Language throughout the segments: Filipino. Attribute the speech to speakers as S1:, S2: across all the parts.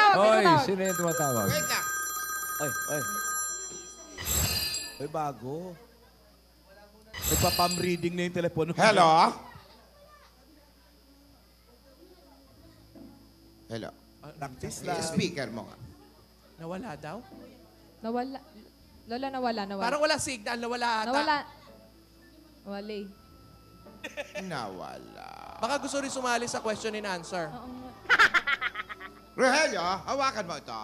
S1: tumatawag? May
S2: Oy,
S1: tumatawag.
S2: sino yung tumatawag?
S3: Wait lang.
S2: Oy, oy.
S4: Ay, bago. Nagpa-palm reading na yung telepono.
S3: Hello? Hello.
S4: Practice lang.
S3: Speaker mo nga.
S5: Nawala daw?
S1: Nawala. Lola, nawala.
S5: Parang wala signal, nawala ata.
S1: Nawala. Nawala eh.
S3: Nawala.
S5: Baka gusto rin sumali sa question and answer.
S1: Oo nga.
S3: Rogelio, hawakan mo ito.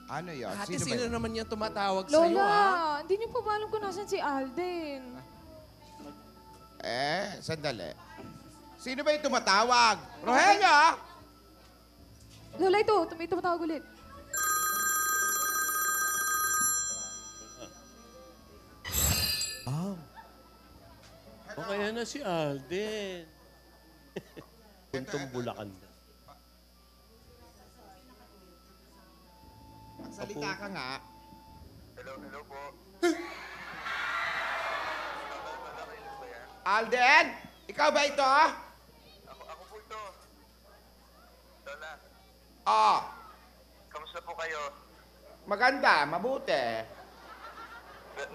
S3: Ano yun?
S5: Ate,
S3: Sino ba
S5: sino
S3: yun?
S5: naman yung tumatawag sa'yo,
S1: Lola,
S5: ha?
S1: hindi niyo pa ba alam kung nasan si Alden?
S3: Sandali. Sino ba yung tumatawag? Rogelio!
S1: Lola, ito. May tumatawag ulit.
S6: O kaya na si Alden. Puntong Bulacan na.
S3: Magsalita ka nga.
S7: Hello po.
S3: Alden! Ikaw ba ito?
S7: Ako po ito. Lola,
S3: Oh,
S7: kamusta po kayo?
S3: maganda, mabuti.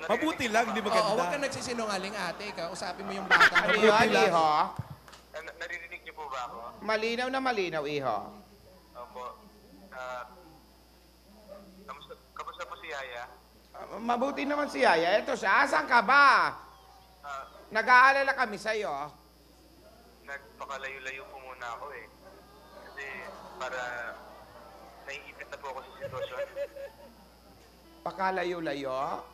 S4: Mabuti lang, hindi
S5: Oo,
S4: maganda.
S5: huwag kang nagsisinungaling, ate. Kausapin mo yung bata.
S3: Ano yun, iho?
S7: Naririnig niyo po ba ako?
S3: Malinaw na malinaw, iho.
S7: Opo. Kamusta po si Yaya?
S3: Mabuti naman si Yaya. Ito siya, asan ka ba? Nag-aalala kami sa'yo.
S7: Nagpakalayo-layo po muna ako eh. Kasi para naiipit na po ako sa sitwasyon.
S3: Pakalayo-layo.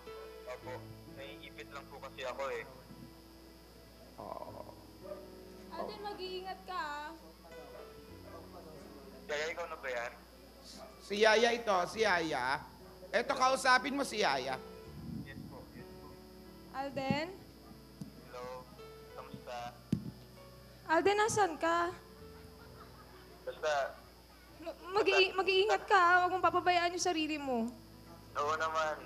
S7: Opo. Naiipit lang po kasi ako eh.
S3: Oo.
S1: Alden, mag-iingat ka.
S7: Yaya, ikaw na ba yan?
S3: Si Yaya ito, si Yaya. Ito, kausapin mo si Yaya.
S7: Yes po, yes po.
S1: Alden?
S7: Hello, kamusta?
S1: Alden, nasan ka?
S7: Basta,
S1: Mag-iingat ka. Huwag mong papabayaan yung sarili mo.
S7: oo naman.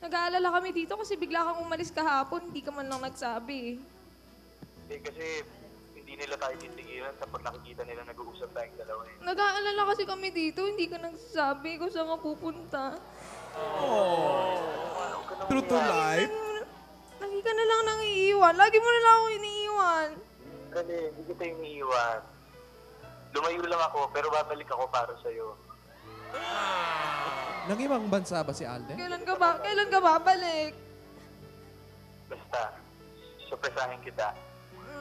S1: Nag-aalala kami dito kasi bigla kang umalis kahapon. Hindi ka man lang nagsabi.
S7: Kasi hindi nila tayo titigilan sa pag nakikita nila nag-uusap tayong dalawa eh.
S1: Nag-aalala kasi kami dito. Hindi ka nagsabi kung saan ka pupunta.
S4: True to life.
S1: Lagi ka na lang nang iiwan. Lagi mo na lang ako iniiwan.
S7: Kasi hindi kita iniiwan. Lumayo lang ako, pero babalik ako para sa'yo.
S5: Nang ibang bansa ba si Alden?
S1: Kailan ka babalik?
S7: Basta, supresahin kita.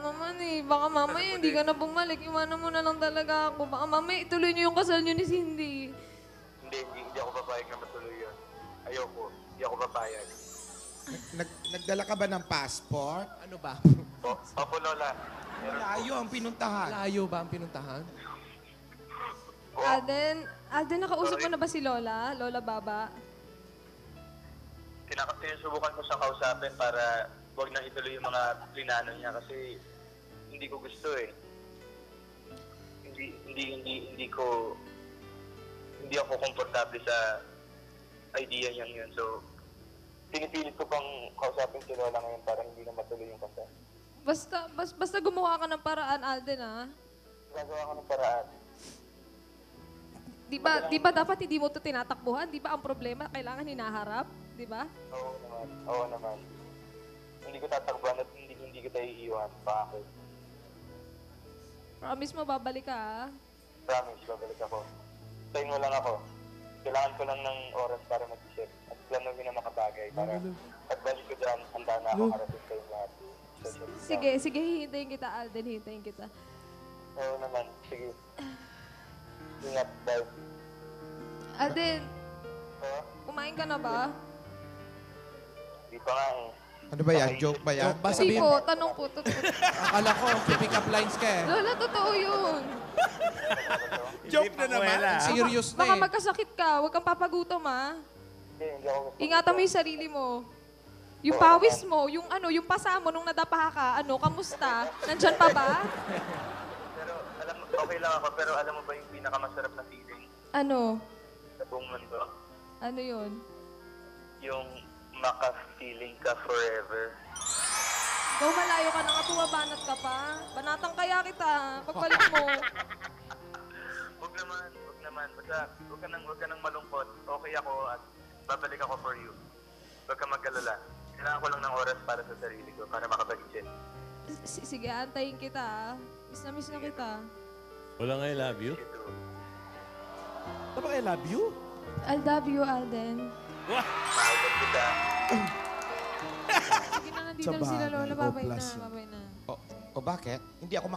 S1: Naman eh, baka mamaya hindi ka na bumalik. Iwanan mo na lang talaga ako. Baka mamaya ituloy niyo yung kasal niyo ni Cindy.
S7: Hindi ako papayag na matuloy yun. Ayoko, hindi ako papayag.
S3: Nagdala ka ba ng passport?
S5: Ano ba?
S7: Opo, Lola.
S3: Layo ang pinuntahan.
S5: Layo ba ang pinuntahan?
S1: Alden, nakausap mo na ba si Lola? Lola Baba?
S7: Sinusubukan ko siyang kausapin para wag na ituloy yung mga plinano niya kasi hindi ko gusto eh. Hindi ako komportable sa idea niyang yun. So, pinipilit ko pang kausapin si Lola ngayon para hindi na matuloy yung kasal.
S1: Basta gumawa ka ng paraan, Alden, ha?
S7: Gagawa ko ng paraan.
S1: Di ba dapat hindi mo ito tinatakbuhan? Di ba ang problema kailangan hinaharap? Di ba?
S7: Oo naman. Hindi ko tatakbuhan at hindi kita iiwan. Bakit?
S1: Promise mo, babalik ka, ha?
S7: Promise, babalik ako. Tayo mo lang ako. Kailangan ko lang ng oras para mag-isip at planuhin ang mga bagay para pagbalik ko dyan, handa na ako karating kayo lahat.
S1: Sige, hihintayin kita, Alden. Hihintayin kita.
S7: Oo naman, sige. Ingat, bye.
S1: Alden,
S7: Oo?
S1: kumain ka na ba?
S7: Di pa nga eh.
S3: Ano ba yan? Joke ba yan?
S5: Joke ba?
S1: Hindi
S5: Sabihin,
S1: po, tanong po.
S5: akala ko, pick up lines ka eh.
S1: Lola, totoo yun.
S4: Joke na naman.
S5: Serious na
S1: Baka
S5: eh.
S1: magkasakit ka. Huwag kang papagutom, ha?
S7: Hindi ako gusto.
S1: Ingatan mo yung sarili mo. Yung pawis mo, yung pasa mo nung nadapa ka, kamusta? Nandyan pa ba?
S7: Pero okay lang ako, pero alam mo ba yung pinakamasarap na feeling
S1: Ano?
S7: sa buong mundo?
S1: Ano yun?
S7: Yung maka-feeling ka forever.
S1: Ikaw malayo ka na nga, bumabanat ka pa. Banatang kaya kita, pagbalik mo.
S7: Huwag naman. Basta huwag ka nang malungkot. Okay ako at babalik ako for you. Huwag ka mag-alala. Kailangan ko lang ng oras para sa sarili ko, para makapag-isip.
S1: Sige, antayin kita. Miss na kita.
S6: Walang I love you?
S7: Ito.
S4: Tapos I love you.
S1: I love you, Alden.
S7: Mahal din kita.
S1: Sige na, nandito
S4: Sa
S1: na sila,
S4: bagay,
S1: Lola.
S4: O
S1: Babay na,
S4: plus yun.
S1: babay na.
S3: O bakit? Hindi ako